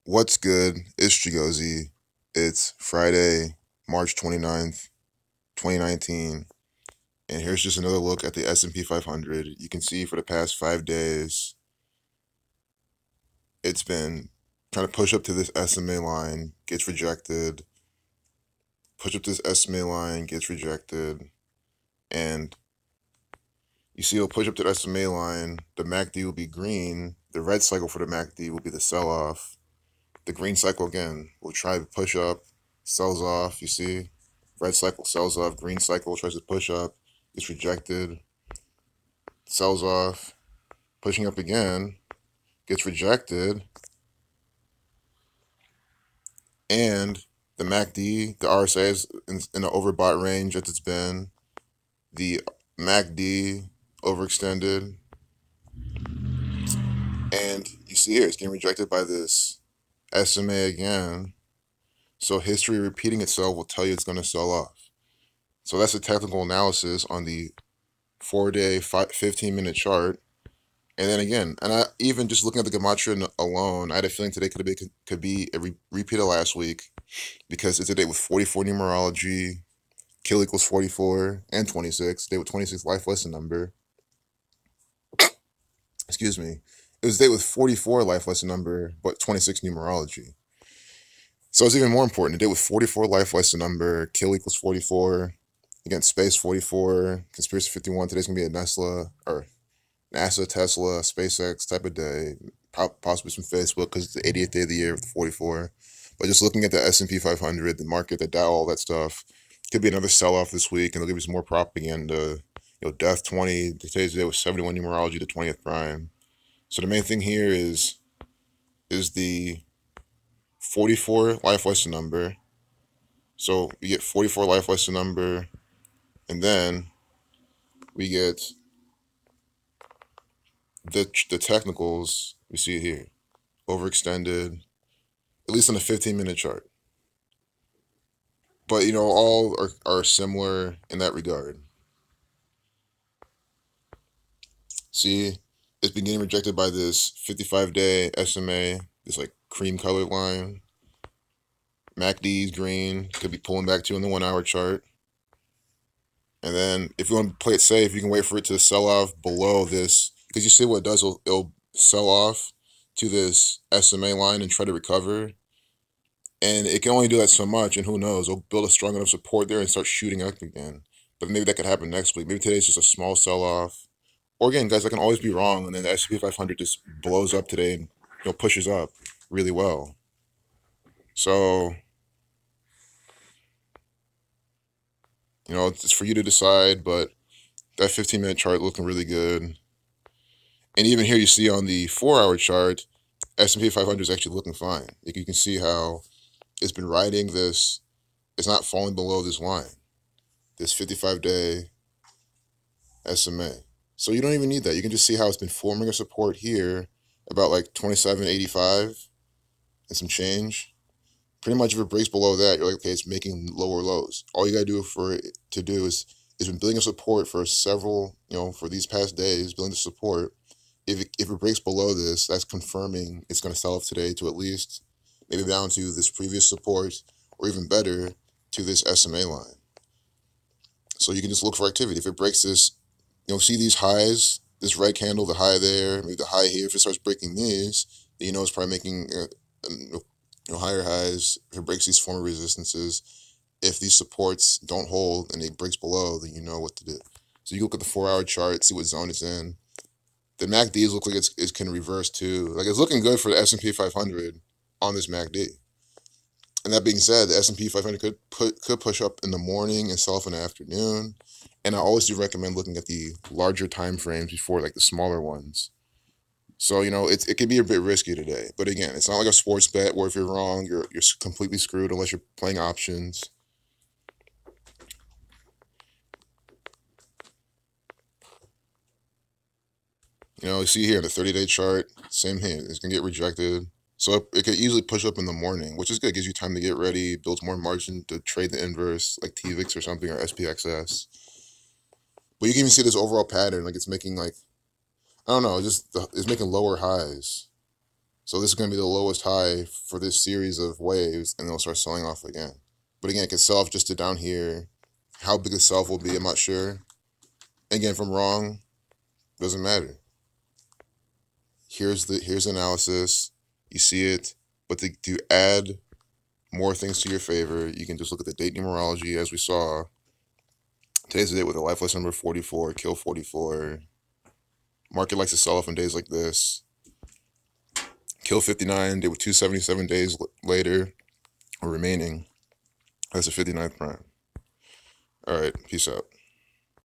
What's good? It's Chigozy. It's Friday, March 29th, 2019, and here's just another look at the S&P 500. You can see for the past 5 days, it's been trying to push up to this SMA line, gets rejected, push up to this SMA line, gets rejected, and you see it'll push up to the SMA line, the MACD will be green, the red cycle for the MACD will be the sell-off, the green cycle again will try to push up, sells off, you see? Red cycle sells off, green cycle tries to push up, gets rejected, sells off, pushing up again, gets rejected, and the MACD, the RSI is in the overbought range as it's been. The MACD overextended, and you see here it's getting rejected by this SMA again. So history repeating itself will tell you it's going to sell off. So that's a technical analysis on the 4 day, 15-minute chart. And then again, and I even just looking at the gematria alone, I had a feeling today could be a repeat of last week because it's a day with 44 numerology, kill equals 44 and 26, day with 26 life lesson number. Excuse me. It was a day with 44 life lesson number, but 26 numerology. So it's even more important. A day with 44 life lesson number, kill equals 44, against space 44, conspiracy 51. Today's gonna be a NASA, Tesla, SpaceX type of day, possibly some Facebook because it's the 80th day of the year with 44. But just looking at the S&P 500, the market, the Dow, all that stuff, could be another sell-off this week, and they'll give you some more propaganda. Death 20. Today's day was 71 numerology, the 20th prime. So the main thing here is the 44 life lesson number. So we get 44 life lesson number, and then we get the technicals. We see it here, overextended, at least on the 15-minute chart. But all are similar in that regard. See, it's been getting rejected by this 55-day SMA, this like cream colored line. MACD's green, could be pulling back to in the 1 hour chart. And then if you want to play it safe, you can wait for it to sell off below this, because you see what it does, it'll sell off to this SMA line and try to recover. And it can only do that so much, and who knows, it'll build a strong enough support there and start shooting up again. But maybe that could happen next week. Maybe today's just a small sell-off. Or again, guys, I can always be wrong, and then the S&P 500 just blows up today and pushes up really well. So, it's for you to decide, but that 15-minute chart looking really good. And even here you see on the 4 hour chart, S&P 500 is actually looking fine. Like you can see how it's been riding this, it's not falling below this line, this 55-day SMA. So you don't even need that. You can just see how it's been forming a support here about like 27.85 and some change. Pretty much if it breaks below that, you're like, okay, it's making lower lows. All you gotta do for it to do is it's been building a support for several, for these past days, building the support. If it breaks below this, that's confirming it's going to sell off today to at least maybe down to this previous support, or even better, to this SMA line. So you can just look for activity. If it breaks this, see these highs, this red candle, the high there, maybe the high here. If it starts breaking these, then it's probably making higher highs. If it breaks these former resistances, if these supports don't hold and it breaks below, then you know what to do. So you look at the 4 hour chart, see what zone it's in. The MACDs look like it can reverse too. Like it's looking good for the S&P 500 on this MACD. And that being said, the S&P 500 could push up in the morning and sell off in the afternoon. And I always do recommend looking at the larger time frames before like the smaller ones. So it could be a bit risky today. But again, it's not like a sports bet where if you're wrong, you're completely screwed unless you're playing options. You see here the 30-day chart, same here. It's gonna get rejected. So it could easily push up in the morning, which is good. It gives you time to get ready, builds more margin to trade the inverse, like TVIX or something, or SPXS. But you can even see this overall pattern, like it's making like, I don't know, it's making lower highs. So this is going to be the lowest high for this series of waves, and they'll start selling off again. But again, it can sell off just to down here. How big the sell-off will be, I'm not sure. Again, if I'm wrong, doesn't matter. Here's analysis. You see it, but to add more things to your favor, you can just look at the date numerology as we saw. Today's the day with a life lesson number 44, kill 44. Market likes to sell off on days like this. Kill 59, day with 277 days later, or remaining. That's the 59th prime. All right, peace out.